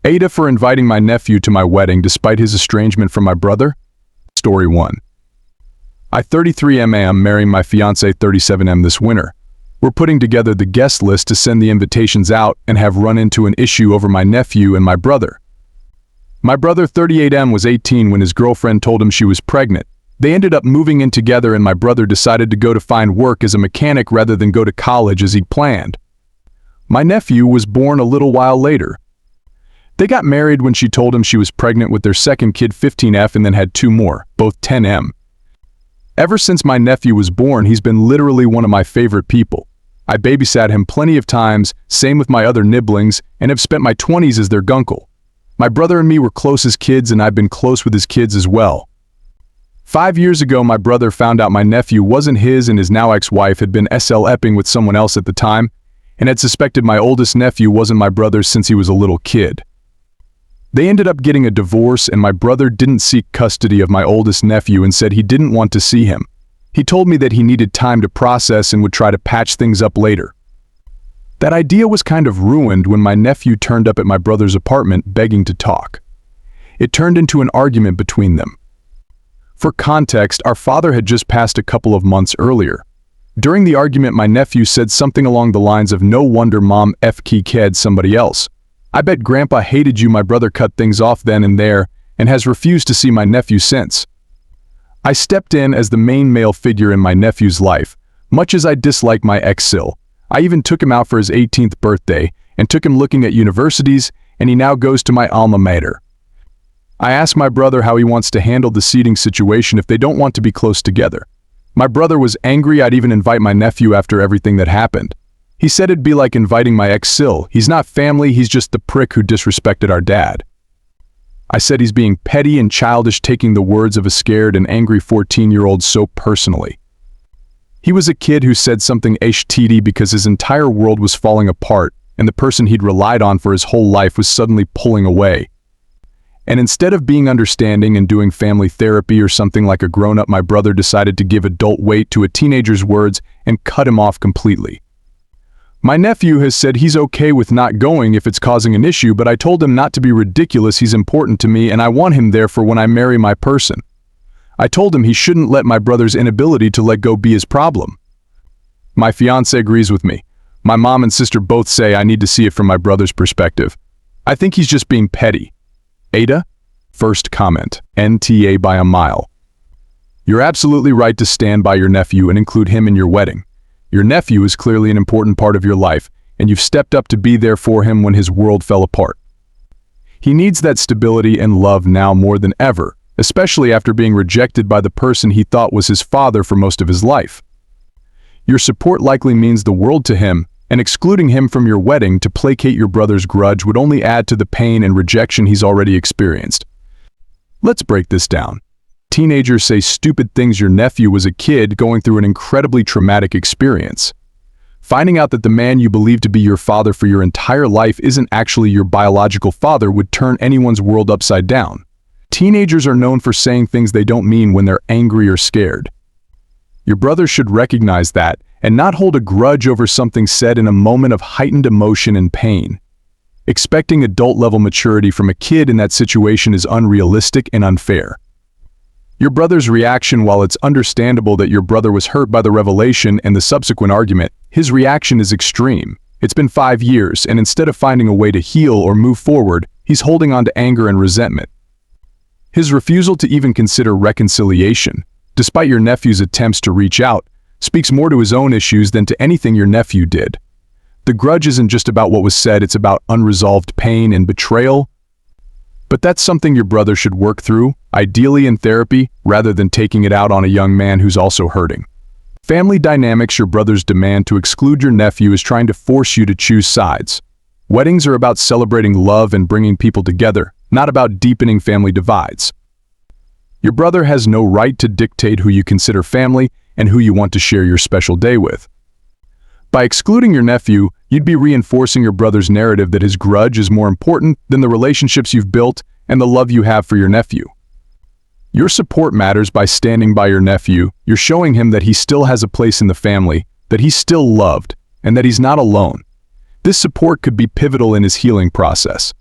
AITA for inviting my nephew to my wedding despite his estrangement from my brother? Story 1. I 33M am marrying my fiancée 37M this winter. We're putting together the guest list to send the invitations out and have run into an issue over my nephew and my brother. My brother 38M was 18 when his girlfriend told him she was pregnant. They ended up moving in together and my brother decided to go to find work as a mechanic rather than go to college as he planned. My nephew was born a little while later. They got married when she told him she was pregnant with their second kid 15F and then had 2 more, both 10M. Ever since my nephew was born, he's been literally one of my favorite people. I babysat him plenty of times, same with my other nibblings, and have spent my 20s as their gunkle. My brother and me were close as kids and I've been close with his kids as well. 5 years ago, my brother found out my nephew wasn't his and his now ex-wife had been SL-epping with someone else at the time and had suspected my oldest nephew wasn't my brother's since he was a little kid. They ended up getting a divorce and my brother didn't seek custody of my oldest nephew and said he didn't want to see him. He told me that he needed time to process and would try to patch things up later. That idea was kind of ruined when my nephew turned up at my brother's apartment begging to talk. It turned into an argument between them. For context, our father had just passed a couple of months earlier. During the argument, my nephew said something along the lines of, "No wonder mom f-ked somebody else. I bet grandpa hated you." My brother cut things off then and there and has refused to see my nephew since. I stepped in as the main male figure in my nephew's life, much as I dislike my ex-Sil. I even took him out for his 18th birthday and took him looking at universities, and he now goes to my alma mater. I asked my brother how he wants to handle the seating situation if they don't want to be close together. My brother was angry I'd even invite my nephew after everything that happened. He said it'd be like inviting my ex-Sil. He's not family, he's just the prick who disrespected our dad. I said he's being petty and childish, taking the words of a scared and angry 14-year-old so personally. He was a kid who said something HTD because his entire world was falling apart and the person he'd relied on for his whole life was suddenly pulling away. And instead of being understanding and doing family therapy or something like a grown-up, my brother decided to give adult weight to a teenager's words and cut him off completely. My nephew has said he's okay with not going if it's causing an issue, but I told him not to be ridiculous. He's important to me and I want him there for when I marry my person. I told him he shouldn't let my brother's inability to let go be his problem. My fiancé agrees with me. My mom and sister both say I need to see it from my brother's perspective. I think he's just being petty. AITA? First comment. NTA by a mile. You're absolutely right to stand by your nephew and include him in your wedding. Your nephew is clearly an important part of your life, and you've stepped up to be there for him when his world fell apart. He needs that stability and love now more than ever, especially after being rejected by the person he thought was his father for most of his life. Your support likely means the world to him, and excluding him from your wedding to placate your brother's grudge would only add to the pain and rejection he's already experienced. Let's break this down. Teenagers say stupid things. Your nephew was a kid going through an incredibly traumatic experience. Finding out that the man you believe to be your father for your entire life isn't actually your biological father would turn anyone's world upside down. Teenagers are known for saying things they don't mean when they're angry or scared. Your brother should recognize that and not hold a grudge over something said in a moment of heightened emotion and pain. Expecting adult-level maturity from a kid in that situation is unrealistic and unfair. Your brother's reaction, while it's understandable that your brother was hurt by the revelation and the subsequent argument, his reaction is extreme. It's been 5 years, and instead of finding a way to heal or move forward, he's holding on to anger and resentment. His refusal to even consider reconciliation, despite your nephew's attempts to reach out, speaks more to his own issues than to anything your nephew did. The grudge isn't just about what was said, it's about unresolved pain and betrayal. But that's something your brother should work through, ideally in therapy, rather than taking it out on a young man who's also hurting. Family dynamics. Your brother's demand to exclude your nephew is trying to force you to choose sides. Weddings are about celebrating love and bringing people together, not about deepening family divides. Your brother has no right to dictate who you consider family and who you want to share your special day with. By excluding your nephew, you'd be reinforcing your brother's narrative that his grudge is more important than the relationships you've built and the love you have for your nephew. Your support matters. By standing by your nephew, you're showing him that he still has a place in the family, that he's still loved, and that he's not alone. This support could be pivotal in his healing process.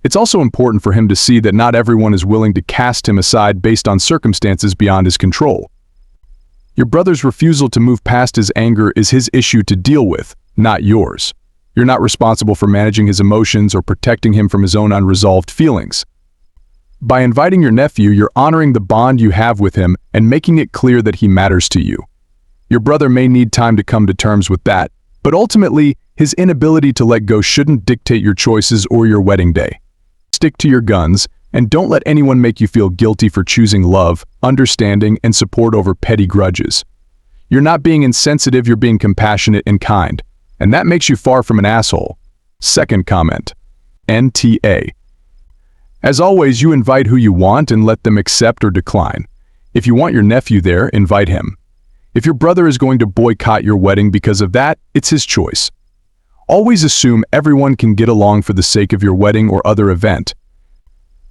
It's also important for him to see that not everyone is willing to cast him aside based on circumstances beyond his control. Your brother's refusal to move past his anger is his issue to deal with, not yours. You're not responsible for managing his emotions or protecting him from his own unresolved feelings. By inviting your nephew, you're honoring the bond you have with him and making it clear that he matters to you. Your brother may need time to come to terms with that, but ultimately, his inability to let go shouldn't dictate your choices or your wedding day. Stick to your guns, and don't let anyone make you feel guilty for choosing love, understanding, and support over petty grudges. You're not being insensitive, you're being compassionate and kind, and that makes you far from an asshole. Second comment. NTA. As always, you invite who you want and let them accept or decline. If you want your nephew there, invite him. If your brother is going to boycott your wedding because of that, it's his choice. Always assume everyone can get along for the sake of your wedding or other event.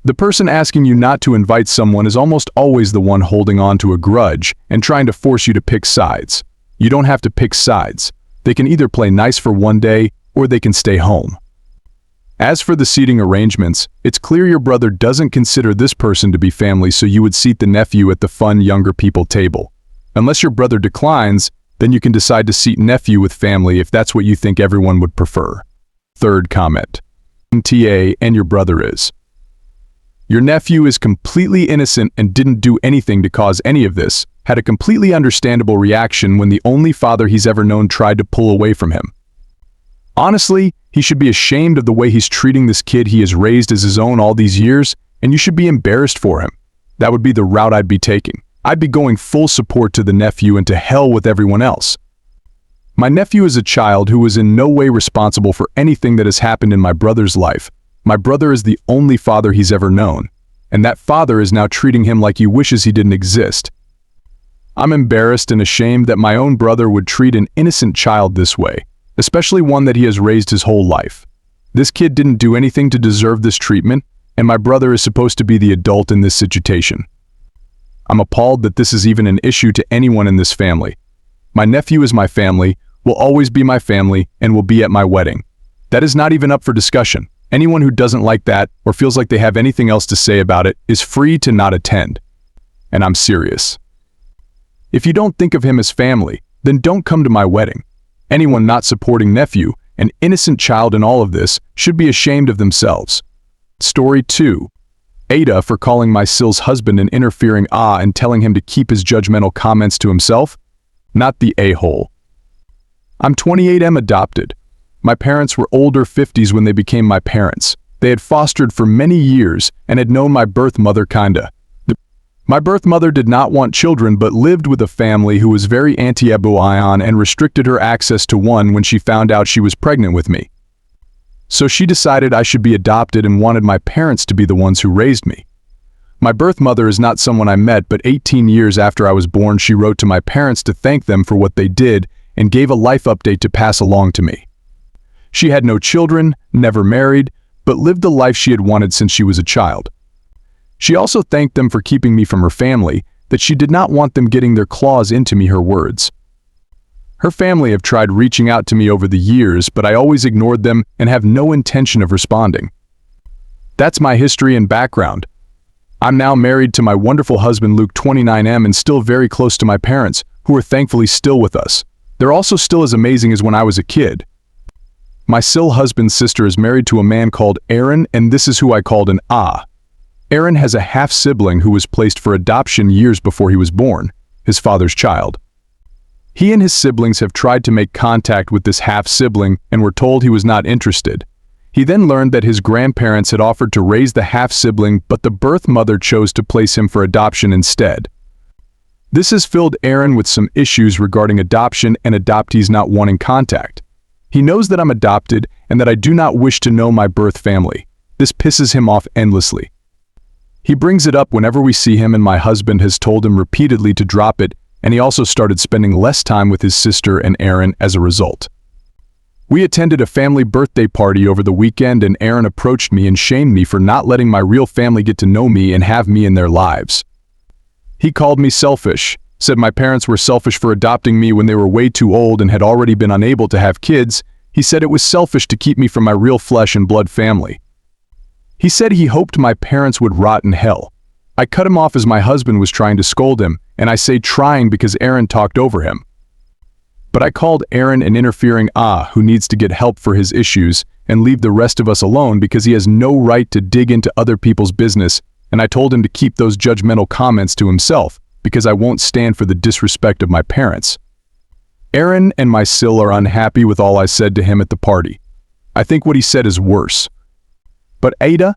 The person asking you not to invite someone is almost always the one holding on to a grudge and trying to force you to pick sides. You don't have to pick sides. They can either play nice for one day or they can stay home. As for the seating arrangements, it's clear your brother doesn't consider this person to be family, so you would seat the nephew at the fun younger people table. Unless your brother declines, then you can decide to seat nephew with family if that's what you think everyone would prefer. Third comment. TA and your brother is. Your nephew is completely innocent and didn't do anything to cause any of this, had a completely understandable reaction when the only father he's ever known tried to pull away from him. Honestly, he should be ashamed of the way he's treating this kid he has raised as his own all these years, and you should be embarrassed for him. That would be the route I'd be taking. I'd be going full support to the nephew and to hell with everyone else. My nephew is a child who was in no way responsible for anything that has happened in my brother's life. My brother is the only father he's ever known, and that father is now treating him like he wishes he didn't exist. I'm embarrassed and ashamed that my own brother would treat an innocent child this way, especially one that he has raised his whole life. This kid didn't do anything to deserve this treatment, and my brother is supposed to be the adult in this situation. I'm appalled that this is even an issue to anyone in this family. My nephew is my family, will always be my family, and will be at my wedding. That is not even up for discussion. Anyone who doesn't like that or feels like they have anything else to say about it is free to not attend. And I'm serious. If you don't think of him as family, then don't come to my wedding. Anyone not supporting nephew, an innocent child in all of this, should be ashamed of themselves. Story 2. AITA for calling my Sil's husband and interfering and telling him to keep his judgmental comments to himself. Not the a-hole. I'm 28, adopted. My parents were older 50s when they became my parents. They had fostered for many years and had known my birth mother kinda. My birth mother did not want children but lived with a family who was very anti-abortion and restricted her access to one when she found out she was pregnant with me. So she decided I should be adopted and wanted my parents to be the ones who raised me. My birth mother is not someone I met, but 18 years after I was born she wrote to my parents to thank them for what they did and gave a life update to pass along to me. She had no children, never married, but lived the life she had wanted since she was a child. She also thanked them for keeping me from her family, that she did not want them getting their claws into me, her words. Her family have tried reaching out to me over the years, but I always ignored them and have no intention of responding. That's my history and background. I'm now married to my wonderful husband Luke, 29, and still very close to my parents, who are thankfully still with us. They're also still as amazing as when I was a kid. My Sil husband's sister is married to a man called Aaron, and this is who I called an Aaron has a half-sibling who was placed for adoption years before he was born, his father's child. He and his siblings have tried to make contact with this half-sibling and were told he was not interested. He then learned that his grandparents had offered to raise the half-sibling, but the birth mother chose to place him for adoption instead. This has filled Aaron with some issues regarding adoption and adoptees not wanting contact. He knows that I'm adopted and that I do not wish to know my birth family. This pisses him off endlessly. He brings it up whenever we see him, and my husband has told him repeatedly to drop it, and he also started spending less time with his sister and Aaron as a result. We attended a family birthday party over the weekend, and Aaron approached me and shamed me for not letting my real family get to know me and have me in their lives. He called me selfish, said my parents were selfish for adopting me when they were way too old and had already been unable to have kids. He said it was selfish to keep me from my real flesh and blood family. He said he hoped my parents would rot in hell. I cut him off as my husband was trying to scold him, and I say trying because Aaron talked over him. But I called Aaron an interfering who needs to get help for his issues and leave the rest of us alone because he has no right to dig into other people's business, and I told him to keep those judgmental comments to himself because I won't stand for the disrespect of my parents. Aaron and my Sil are unhappy with all I said to him at the party. I think what he said is worse. But AITA?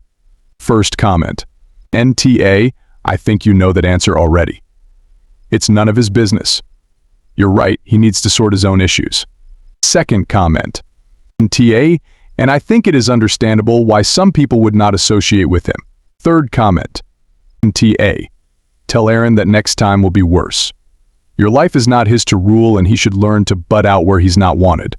First comment. NTA, I think you know that answer already. It's none of his business. You're right, he needs to sort his own issues. Second comment. NTA, and I think it is understandable why some people would not associate with him. Third comment. NTA. Tell Aaron that next time will be worse. Your life is not his to rule and he should learn to butt out where he's not wanted.